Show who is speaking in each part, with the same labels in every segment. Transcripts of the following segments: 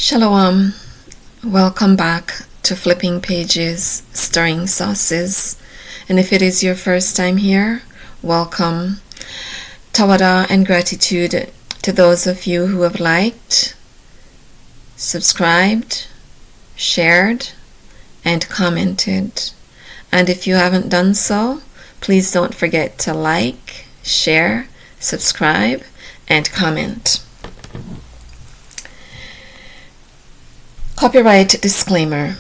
Speaker 1: Shalom, welcome back to Flipping Pages, Stirring Sauces. And if it is your first time here, welcome. Tawada and gratitude to those of you who have liked, subscribed, shared, and commented. And if you haven't done so, please don't forget to like, share, subscribe, and comment. Copyright disclaimer.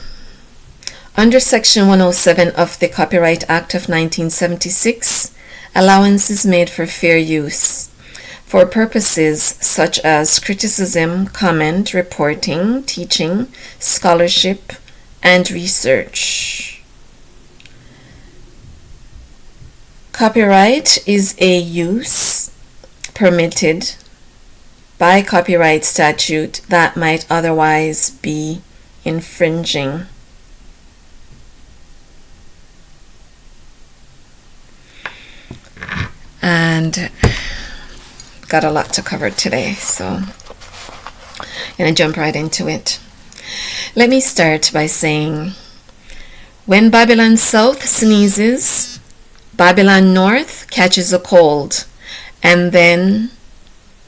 Speaker 1: Under Section 107 of the Copyright Act of 1976, allowance is made for fair use for purposes such as criticism, comment, reporting, teaching, scholarship, and research. Copyright is a use permitted by copyright statute that might otherwise be infringing. And got a lot to cover today, so I'm going to jump right into it. Let me start by saying, when Babylon South sneezes, Babylon North catches a cold, and then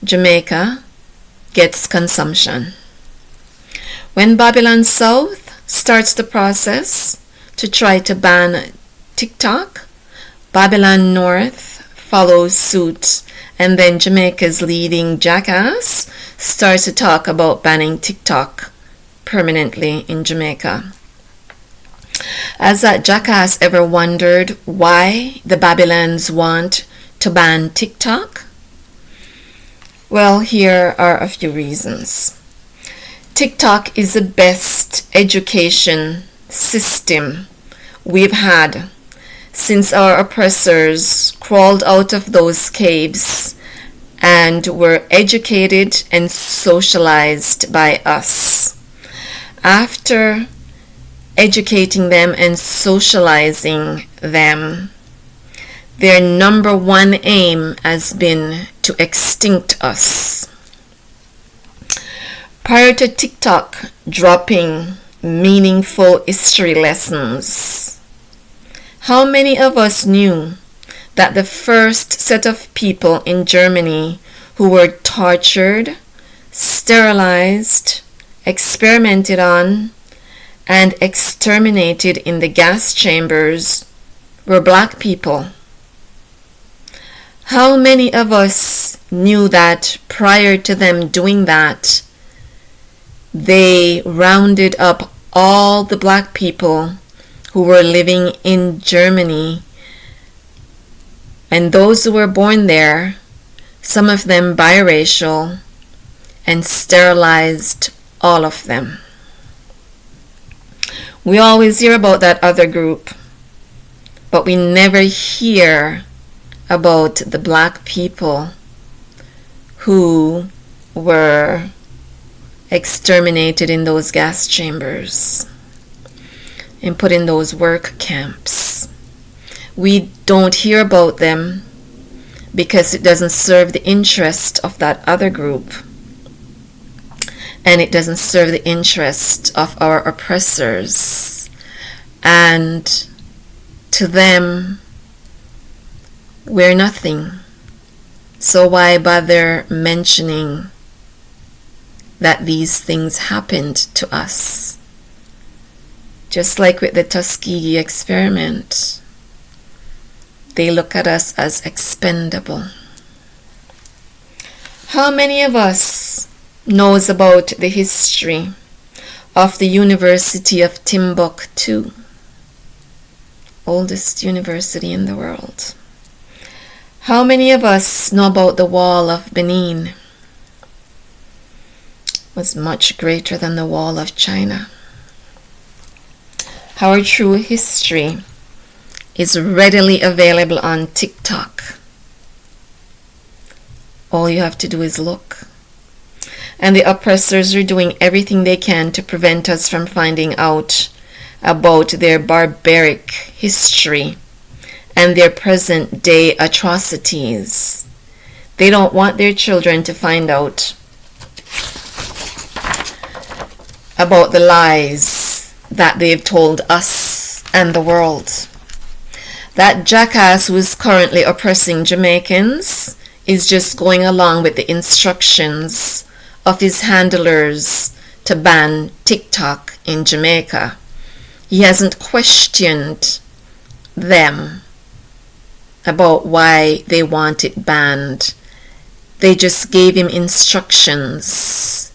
Speaker 1: Jamaica gets consumption. When Babylon South starts the process to try to ban TikTok, Babylon North follows suit, and then Jamaica's leading jackass starts to talk about banning TikTok permanently in Jamaica. Has that jackass ever wondered why the Babylons want to ban TikTok? Well, here are a few reasons. TikTok is the best education system we've had since our oppressors crawled out of those caves and were educated and socialized by us. After educating them and socializing them, their number one aim has been to extinct us. Prior to TikTok dropping meaningful history lessons, how many of us knew that the first set of people in Germany who were tortured, sterilized, experimented on, and exterminated in the gas chambers were black people? How many of us knew that prior to them doing that, they rounded up all the black people who were living in Germany, and those who were born there, some of them biracial, and sterilized all of them? We always hear about that other group, but we never hear about the black people who were exterminated in those gas chambers and put in those work camps. We don't hear about them because it doesn't serve the interest of that other group, and it doesn't serve the interest of our oppressors, and to them we're nothing. So why bother mentioning that these things happened to us? Just like with the Tuskegee experiment, they look at us as expendable. How many of us knows about the history of the University of Timbuktu, oldest university in the world? How many of us know about the Wall of Benin? It was much greater than the Wall of China. Our true history is readily available on TikTok. All you have to do is look. And the oppressors are doing everything they can to prevent us from finding out about their barbaric history and their present day atrocities. They don't want their children to find out. about the lies that they've told us and the world. That jackass who is currently oppressing Jamaicans is just going along with the instructions of his handlers to ban TikTok in Jamaica. He hasn't questioned them about why they want it banned. They just gave him instructions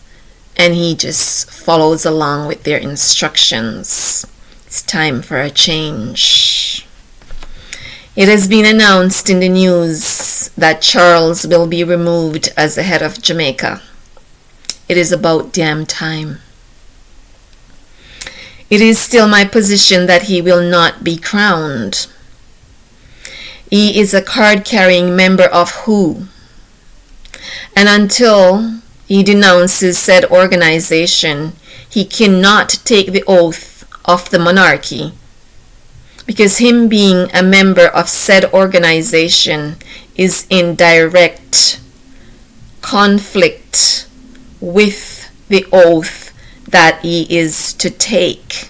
Speaker 1: and he just follows along with their instructions. It's time for a change. It has been announced in the news that Charles will be removed as the head of Jamaica. It is about damn time. It is still my position that he will not be crowned. He is a card-carrying member of who? And until he denounces said organization, he cannot take the oath of the monarchy, because him being a member of said organization is in direct conflict with the oath that he is to take.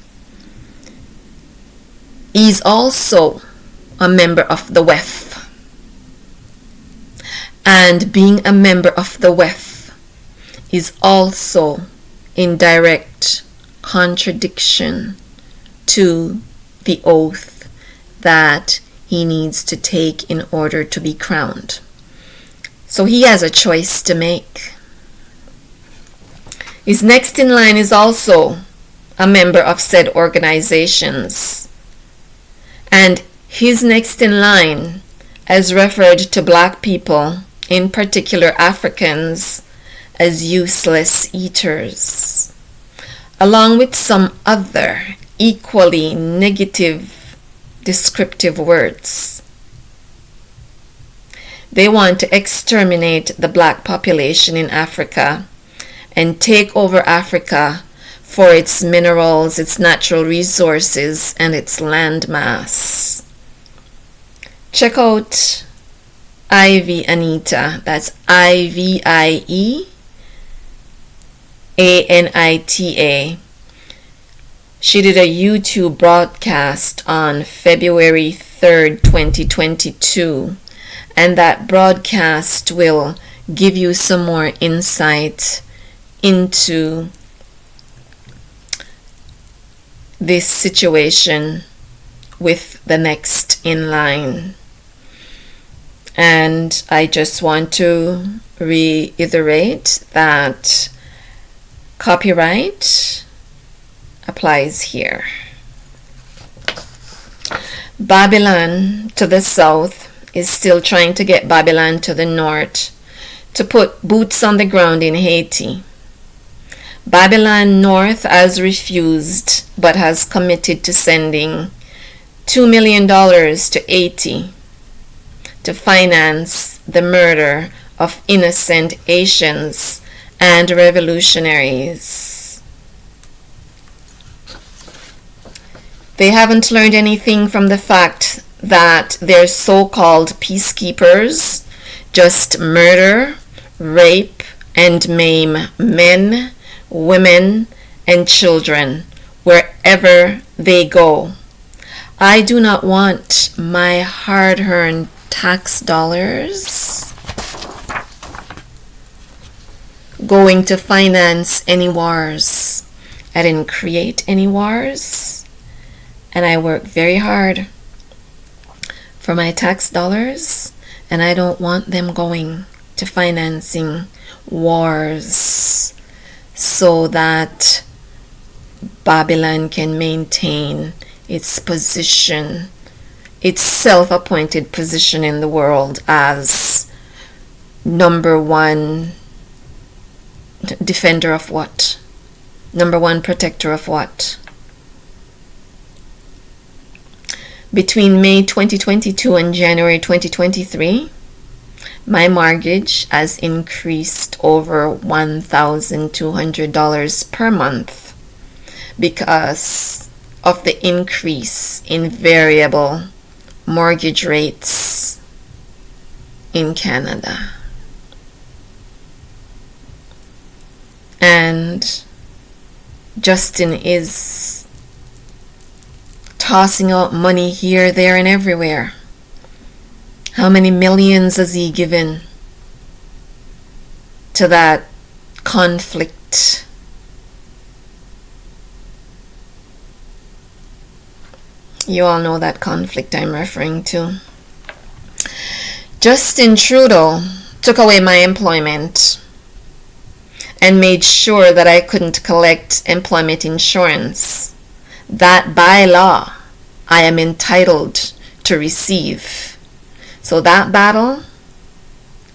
Speaker 1: He's also a member of the WEF. And being a member of the WEF is also in direct contradiction to the oath that he needs to take in order to be crowned. So he has a choice to make. His next in line is also a member of said organizations. And his next in line has referred to black people, in particular Africans, as useless eaters, along with some other equally negative descriptive words. They want to exterminate the black population in Africa and take over Africa for its minerals, its natural resources, and its land mass. Check out Ivy Anita. That's IVIEANITA. She did a YouTube broadcast on February 3rd, 2022, and that broadcast will give you some more insight into this situation with the next in line. And I just want to reiterate that copyright applies here. Babylon to the south is still trying to get Babylon to the north to put boots on the ground in Haiti. Babylon North has refused but has committed to sending $2 million to Haiti to finance the murder of innocent Haitians and revolutionaries. They haven't learned anything from the fact that their so-called peacekeepers just murder, rape, and maim men, women, and children wherever they go. I do not want my hard-earned tax dollars going to finance any wars. I didn't create any wars, and I work very hard for my tax dollars, and I don't want them going to financing wars so that Babylon can maintain its position, its self-appointed position in the world as number one defender of what? Number one protector of what? Between May 2022 and January 2023, my mortgage has increased over $1,200 per month because of the increase in variable mortgage rates in Canada. And Justin is tossing out money here, there, and everywhere. How many millions has he given to that conflict? You all know that conflict I'm referring to. Justin Trudeau took away my employment and made sure that I couldn't collect employment insurance that by law I am entitled to receive. So that battle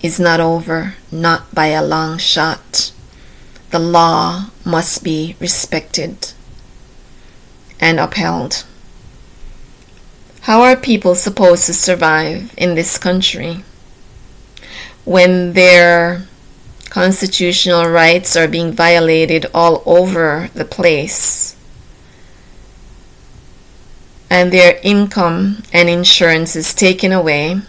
Speaker 1: is not over, not by a long shot. The law must be respected and upheld. How are people supposed to survive in this country when their constitutional rights are being violated all over the place, and their income and insurance is taken away,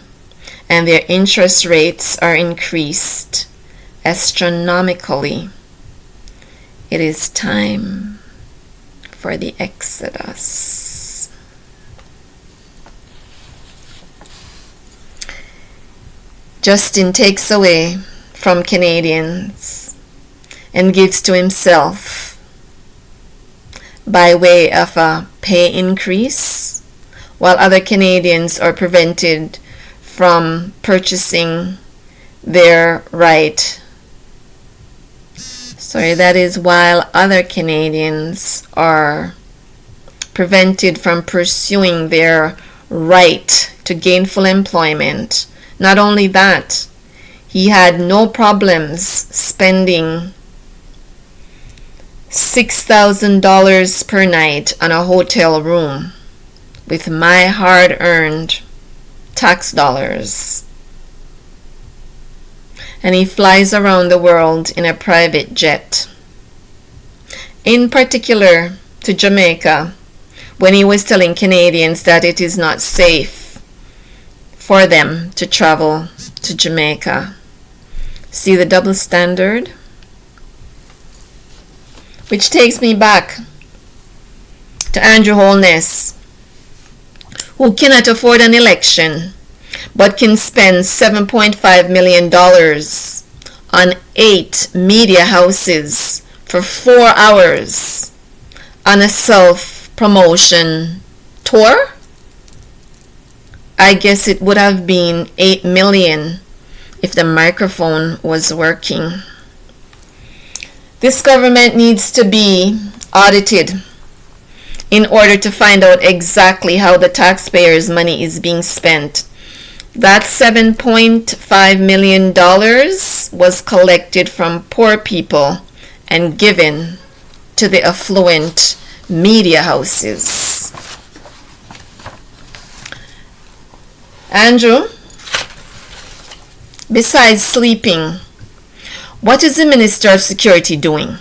Speaker 1: and their interest rates are increased astronomically? It is time for the exodus. Justin takes away from Canadians and gives to himself by way of a pay increase, while other Canadians are prevented from purchasing their right. That is while other Canadians are prevented from pursuing their right to gainful employment. Not only that, he had no problems spending $6,000 per night on a hotel room with my hard-earned tax dollars. And he flies around the world in a private jet. In particular to Jamaica, when he was telling Canadians that it is not safe for them to travel to Jamaica. See the double standard? Which takes me back to Andrew Holness, who cannot afford an election but can spend $7.5 million on 8 media houses for 4 hours on a self-promotion tour. I guess it would have been 8 million if the microphone was working. This government needs to be audited in order to find out exactly how the taxpayers' money is being spent. That $7.5 million was collected from poor people and given to the affluent media houses. Andrew, besides sleeping, what is the Minister of Security doing?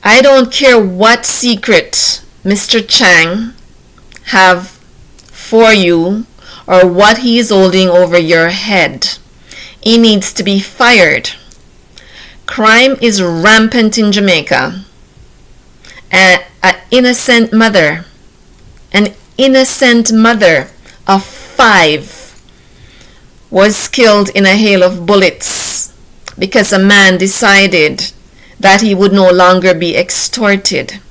Speaker 1: I don't care what secret Mr. Chang have for you or what he is holding over your head. He needs to be fired. Crime is rampant in Jamaica. An innocent mother of 5 was killed in a hail of bullets because a man decided that he would no longer be extorted.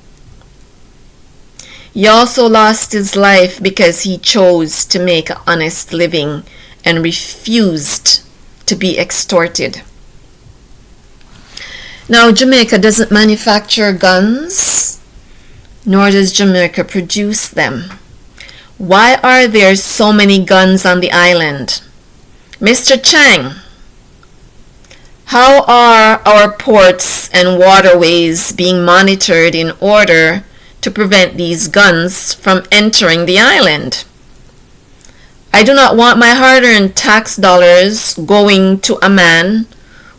Speaker 1: He also lost his life because he chose to make an honest living and refused to be extorted. Now, Jamaica doesn't manufacture guns, nor does Jamaica produce them. Why are there so many guns on the island? Mr. Chang, how are our ports and waterways being monitored in order to prevent these guns from entering the island? I do not want my hard-earned tax dollars going to a man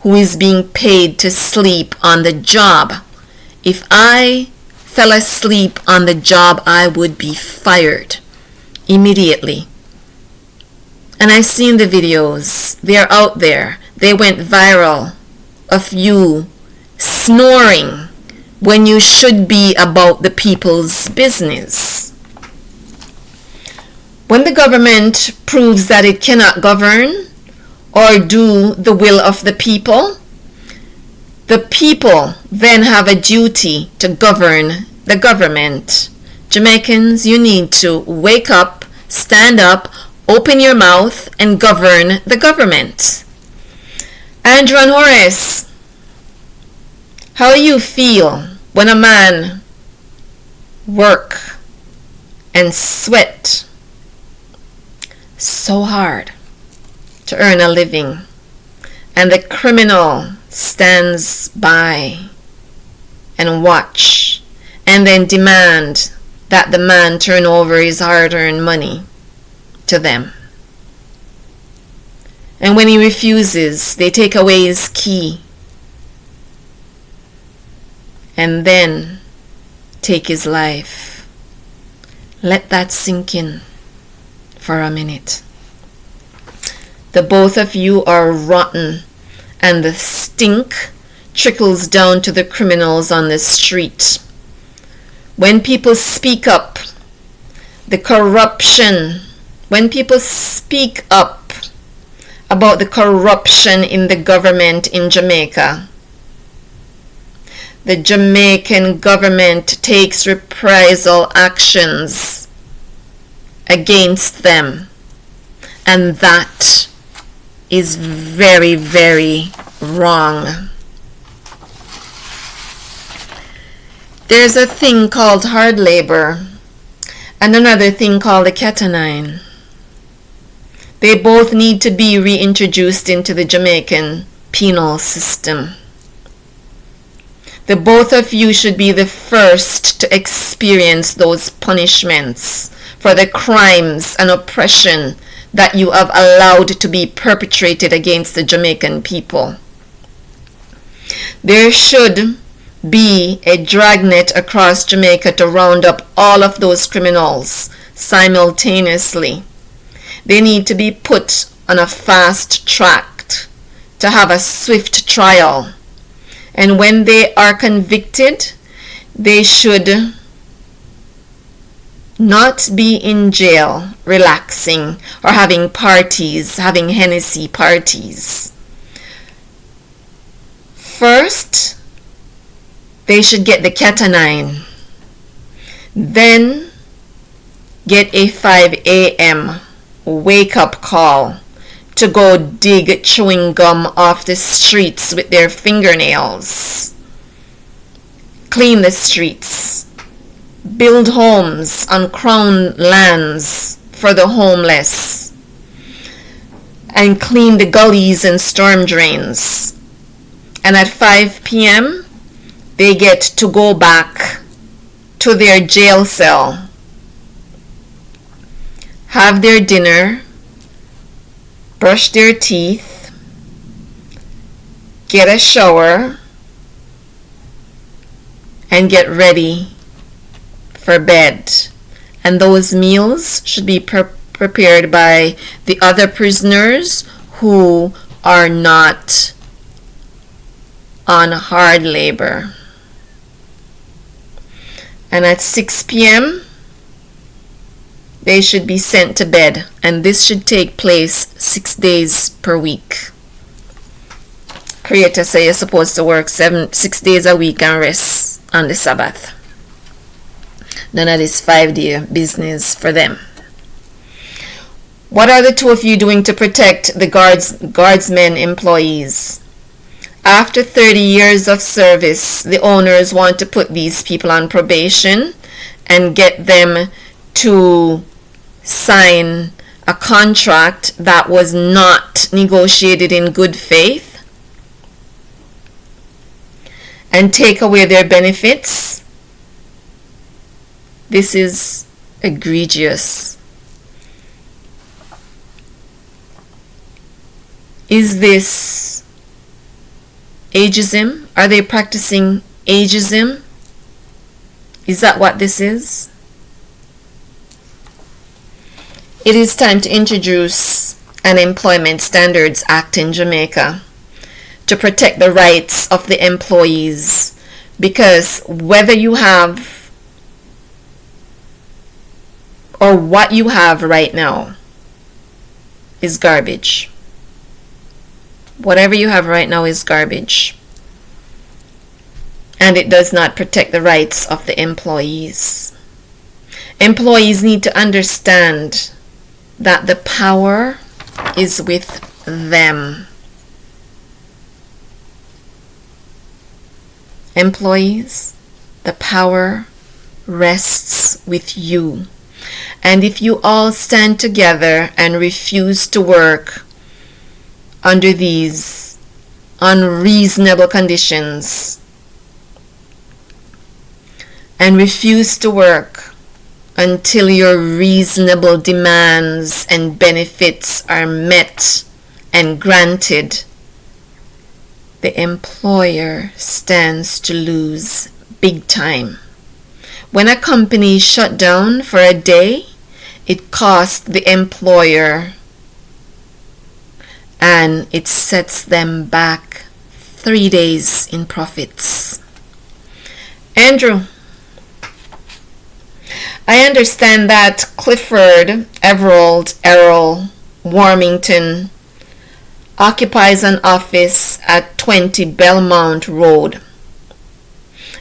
Speaker 1: who is being paid to sleep on the job. If I fell asleep on the job, I would be fired immediately. And I've seen the videos. They're out there. They went viral of you snoring when you should be about the people's business. When the government proves that it cannot govern or do the will of the people then have a duty to govern the government. Jamaicans, you need to wake up, stand up, open your mouth, and govern the government. Andrew and Horace, how do you feel when a man work and sweat so hard to earn a living, and the criminal stands by and watch and then demand that the man turn over his hard-earned money to them? And when he refuses, they take away his key and then take his life. Let that sink in for a minute. The both of you are rotten, and the stink trickles down to the criminals on the street. When people speak up, when people speak up about the corruption in the government in Jamaica, the Jamaican government takes reprisal actions against them. And that is very, very wrong. There's a thing called hard labor and another thing called the cat-o'-nine. They both need to be reintroduced into the Jamaican penal system. The both of you should be the first to experience those punishments for the crimes and oppression that you have allowed to be perpetrated against the Jamaican people. There should be a dragnet across Jamaica to round up all of those criminals simultaneously. They need to be put on a fast track to have a swift trial. And when they are convicted, they should not be in jail relaxing or having parties, having Hennessy parties. First, they should get the cat-o'-nine. Then get a 5 a.m. wake-up call to go dig chewing gum off the streets with their fingernails. Clean the streets. Build homes on crown lands for the homeless. And clean the gullies and storm drains. And at 5 p.m., they get to go back to their jail cell, have their dinner, brush their teeth, get a shower, and get ready for bed. And those meals should be prepared by the other prisoners who are not on hard labor. And at 6 p.m., they should be sent to bed, and this should take place 6 days per week. Creator say you're supposed to work 6 days a week and rest on the Sabbath. None of this 5-day business for them. What are the two of you doing to protect the guardsmen employees? After 30 years of service, the owners want to put these people on probation and get them to sign a contract that was not negotiated in good faith and take away their benefits. This is egregious. Is this ageism? Are they practicing ageism? Is that what this is? It is time to introduce an Employment Standards Act in Jamaica to protect the rights of the employees Because whether you have or what you have right now is garbage. Whatever you have right now is garbage. And it does not protect the rights of the employees. Employees need to understand that the power is with them. Employees, the power rests with you. And if you all stand together and refuse to work under these unreasonable conditions, and refuse to work until your reasonable demands and benefits are met and granted, the employer stands to lose big time. When a company is shut down for a day, it costs the employer and it sets them back 3 days in profits. Andrew, I understand that Clifford Everald Errol Warmington occupies an office at 20 Belmont Road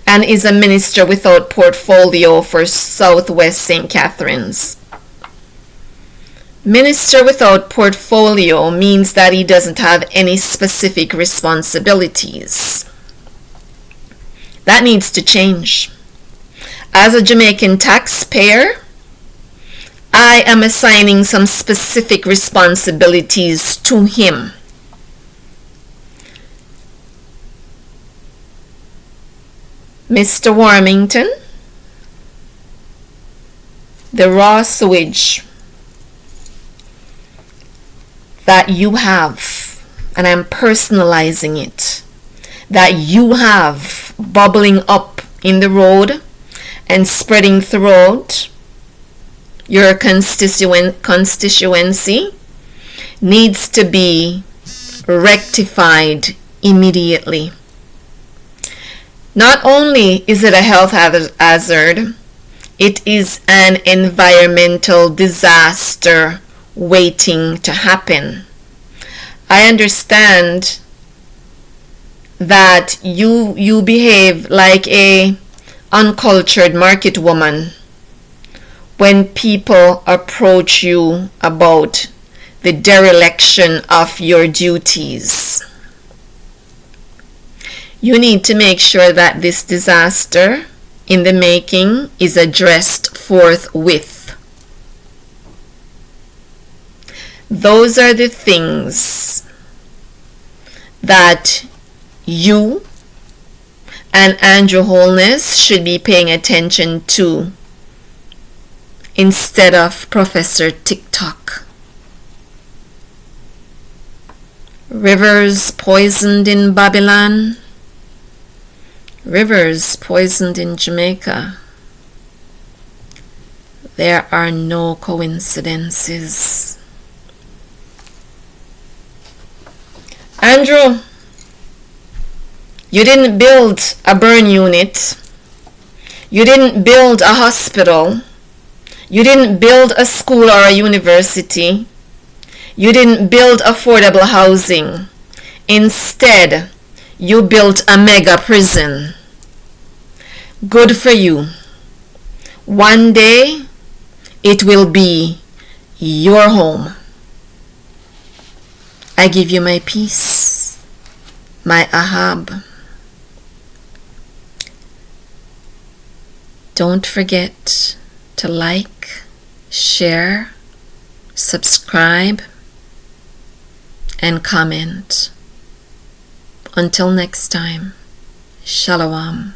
Speaker 1: and is a minister without portfolio for Southwest St. Catharines. Minister without portfolio means that he doesn't have any specific responsibilities. That needs to change. As a Jamaican taxpayer, I am assigning some specific responsibilities to him. Mr. Warmington, the raw sewage that you have, and I'm personalizing it, that you have bubbling up in the road and spreading throughout your constituency needs to be rectified immediately. Not only is it a health hazard, it is an environmental disaster waiting to happen. I understand that you behave like a uncultured market woman when people approach you about the dereliction of your duties. You need to make sure that this disaster in the making is addressed forthwith. Those are the things that you and Andrew Holness should be paying attention to instead of Professor TikTok. Rivers poisoned in Babylon, rivers poisoned in Jamaica. There are no coincidences. Andrew, you didn't build a burn unit. You didn't build a hospital. You didn't build a school or a university. You didn't build affordable housing. Instead, you built a mega prison. Good for you. One day, it will be your home. I give you my peace, my Ahab. Don't forget to like, share, subscribe, and comment. Until next time, Shalom.